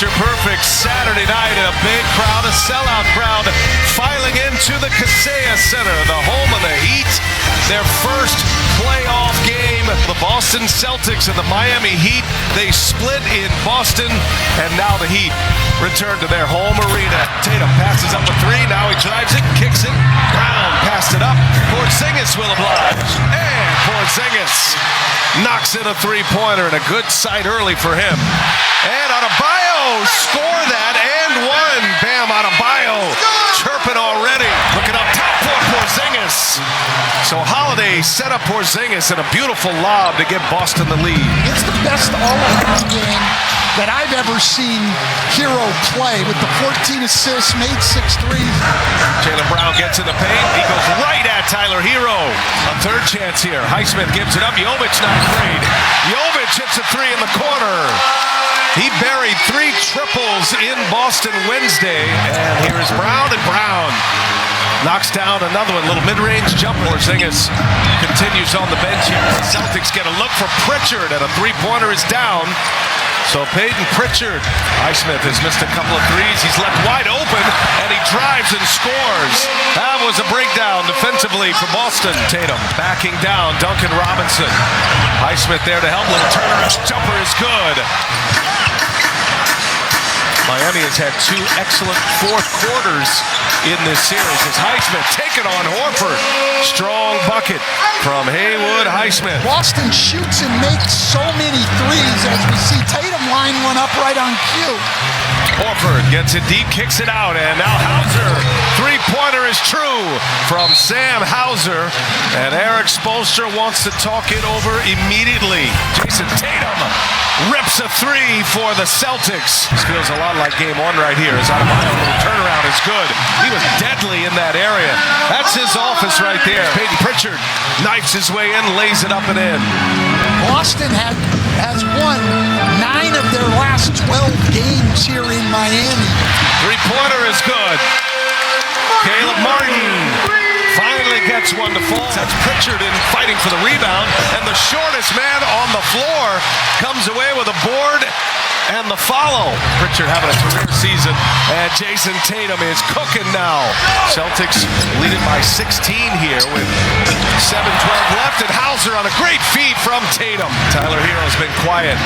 picture-perfect Saturday night in a big crowd, a sellout crowd, filing into the Kaseya Center, the home of the Heat. Their first playoff game. The Boston Celtics and the Miami Heat, they split in Boston, and now the Heat return to their home arena. Tatum passes up a three, now he drives it, kicks it. Brown passed it up. Porzingis will oblige. And Porzingis knocks in a three-pointer, and a good sight early for him. And Adebayo score that and one. Bam, Adebayo chirping already. Looking up top for Porzingis. So Holiday set up Porzingis in a beautiful lob to give Boston the lead. It's the best all-around game that I've ever seen Hero play, with the 14 assists, made 6 threes. Jaylen Brown gets in the paint. He goes right at Tyler Hero. A third chance here. Highsmith gives it up. Jovic not afraid. Jovic hits a three in the corner. He buried 3 triples in Boston Wednesday. And here is Brown, and Brown knocks down another one. Little mid-range jumper. Porzingis continues on the bench here. The Celtics get a look for Pritchard, and a three-pointer is down. So Peyton Pritchard, Highsmith has missed a couple of threes. He's left wide open, and he drives and scores. That was a breakdown defensively for Boston. Tatum backing down. Duncan Robinson. Highsmith there to help. Little turnaround jumper is good. Miami has had 2 excellent fourth quarters in this series as Highsmith taking on Horford. Strong bucket from Haywood Highsmith. Boston shoots and makes so many threes as we see Tatum line one up right on cue. Horford gets it deep, kicks it out, and now Hauser. Three-pointer is true from Sam Hauser, and Eric Spoelstra wants to talk it over immediately. Jason Tatum rips a three for the Celtics. This feels a lot like game 1 right here. As Adebayo, little turnaround is good. He was deadly in that area. That's his office right there. Peyton Pritchard knifes his way in, lays it up and in. Boston has won 9 of their last 12 games here in Miami. Three-pointer is good. Caleb Martin finally gets one to fall. That's Pritchard in fighting for the rebound, and the shortest man on the floor comes away with a board and the follow. Pritchard having a career season, and Jason Tatum is cooking now. Celtics leading by 16 here with 7:12 left, and Hauser on a great feed from Tatum. Tyler Hero's been quiet.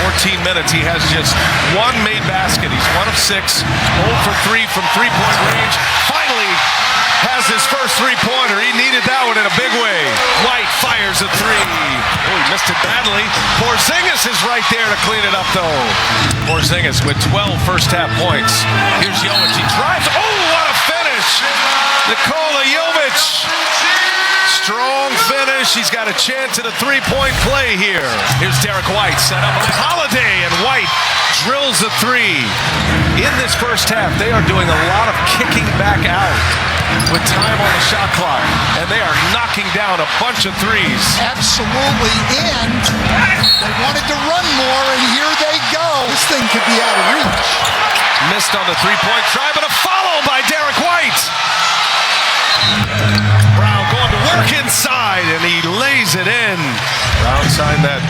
14 minutes, he has just 1 made basket. He's 1 of 6, 0 for 3 from three-point range. Finally has his first three-pointer. He needed that one in a big way. White fires a three. Oh, he missed it badly. Porzingis is right there to clean it up, though. Porzingis with 12 first-half points. Here's Jovic. He drives. Oh, what a finish! Nikola Jovic. Strong finish. He's got a chance at a three-point play here. Here's Derek White set up by Holiday, and White drills a three. In this first half, they are doing a lot of kicking back out with time on the shot clock, and they are knocking down a bunch of threes. Absolutely, and they wanted to run more, and here they go. This thing could be out of reach. Missed on the three-point try, but a follow by Derek White. Brown going to work inside, and he lays it in. Brown signed that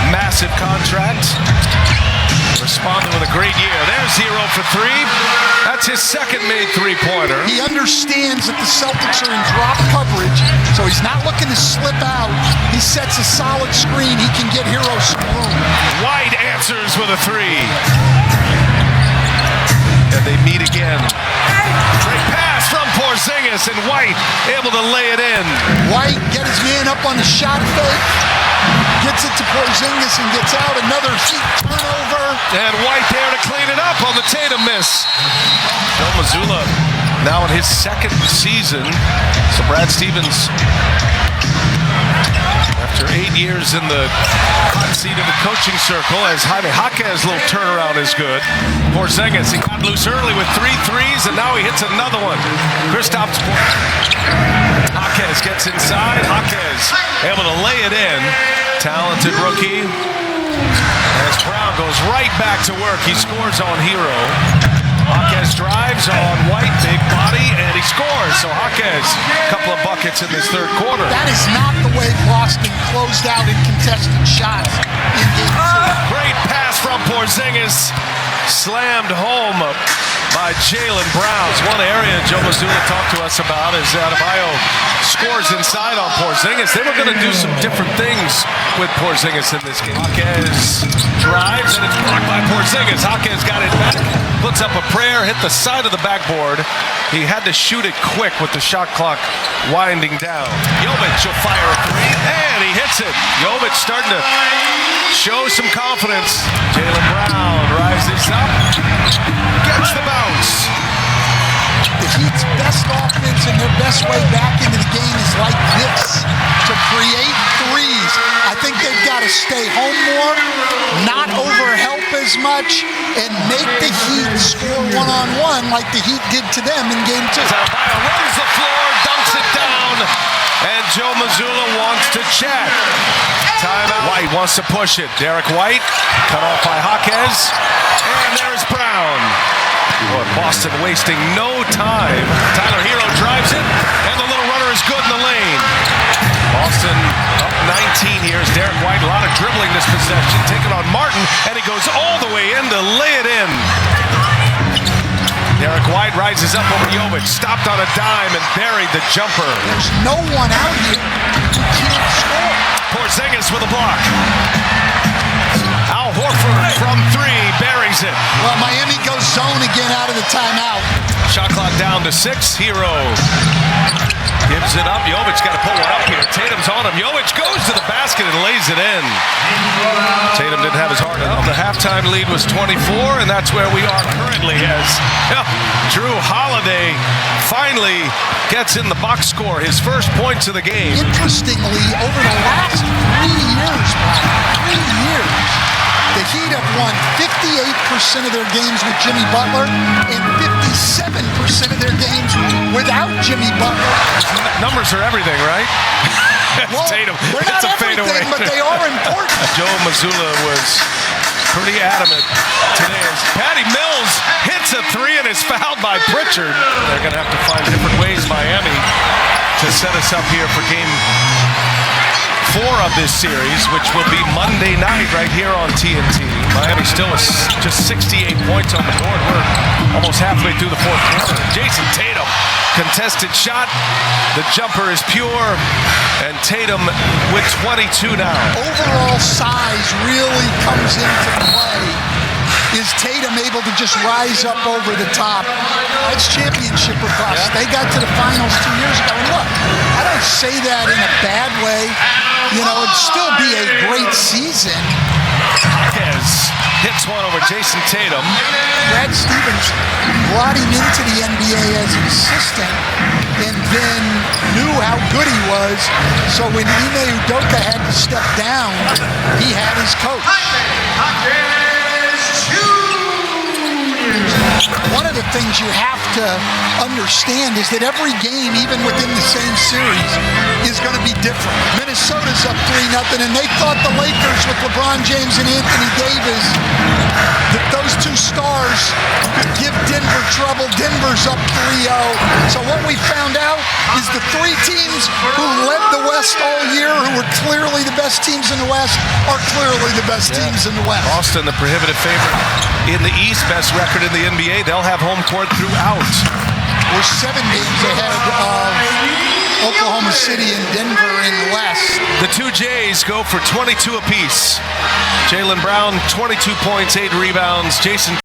massive contract. Responding with a great year. There's 0 for 3. That's his second made three-pointer. He understands that the Celtics are in drop coverage, so he's not looking to slip out. He sets a solid screen. He can get Hero some room. White answers with a three. And they meet again. Great pass from Porzingis, and White able to lay it in. White get his man up on the shot fake. Gets it to Porzingis and gets out. Another Heat turnover. And White there to clean it up on the Tatum miss. Joe Mazzulla now in his second season. So Brad Stevens, after 8 years in the hot seat of the coaching circle, as Jaime Jaquez's little turnaround is good. Porzingis, he got loose early with 3 threes, and now he hits another one. Kristaps Jaquez gets inside. Jaquez able to lay it in. Talented rookie. As Brown goes right back to work, he scores on Hero. Jaquez drives on White, big body, and he scores. So Jaquez, a couple of buckets in this third quarter. That is not the way Boston closed out in contested shots in game 2. Great pass from Porzingis. slammed home by Jaylen Brown. One area Joe Mazzulla talked to us about is Adebayo scores inside on Porzingis. They were going to do some different things with Porzingis in this game. Jaquez drives, and it's blocked by Porzingis. Jaquez got it back, puts up a prayer, hit the side of the backboard. He had to shoot it quick with the shot clock winding down. Jovic will fire a three, and he hits it. Jovic starting to show some confidence. Jaylen Brown rises up, gets the bounce. The Heat's best offense and their best way back into the game is like this, to create threes. I think they've got to stay home more, not overhelp as much, and make the Heat score one-on-one like the Heat did to them in Game 2. Adebayo runs the floor, dunks it down, and Joe Mazzulla wants to chat. Timeout. White wants to push it. Derek White cut off by Jaquez, and there's Brown. Boy, Boston wasting no time. Tyler Hero drives it, and the little runner is good in the lane. Boston up 19 here. Derek White, a lot of dribbling this possession, taking on Martin, and he goes all the way in to lay it in. Derek White rises up over Jovic, stopped on a dime and buried the jumper. There's no one out here who can't score. Porzingis with a block. Al Horford from three, buries it. Well, Miami goes zone again out of the timeout. Shot clock down to 6. Hero gives it up. Jovic got to pull one up here. Tatum's on him. Jovic goes to the basket and lays it in. Tatum didn't have his heart out. The halftime lead was 24, and that's where we are currently as Drew Holiday finally gets in the box score, his first points of the game. Interestingly, over the last 3 years, the Heat have won 58% of their games with Jimmy Butler and 57% of their games without Jimmy Butler. Numbers are everything, right? Well, Tatum. they're not everything, but they are important. Joe Mazzulla was pretty adamant today as Patty Mills hits a three and is fouled by Pritchard. They're going to have to find different ways, Miami, to set us up here for game 4 of this series, which will be Monday night right here on TNT. Miami still is just 68 points on the board. We're almost halfway through the fourth quarter. Jason Tatum, contested shot. The jumper is pure, and Tatum with 22 now. Overall size really comes into play. Is Tatum able to just rise up over the top? That's championship or bust. They got to the finals 2 years ago. And look, I don't say that in a bad way. You know, it'd still be a great season. Jaquez hits one over Jason Tatum. Brad Stevens brought him into the NBA as an assistant and then knew how good he was. So when Ime Udoka had to step down, he had his coach. One of the things you have to understand is that every game, even within the same series, is going to be different. Minnesota's up 3-0, and they thought the Lakers with LeBron James and Anthony Davis, that those two stars could give Denver trouble. Denver's up 3-0. So what we found out is the 3 teams who led the West all year, who were clearly the best teams in the West, are clearly the best teams in the West. Boston, the prohibitive favorite in the East, best record in the NBA. They'll have home court throughout. We're 7 games ahead of Oklahoma City and Denver in the West. The two Jays go for 22 apiece. Jaylen Brown, 22 points, 8 rebounds. Jason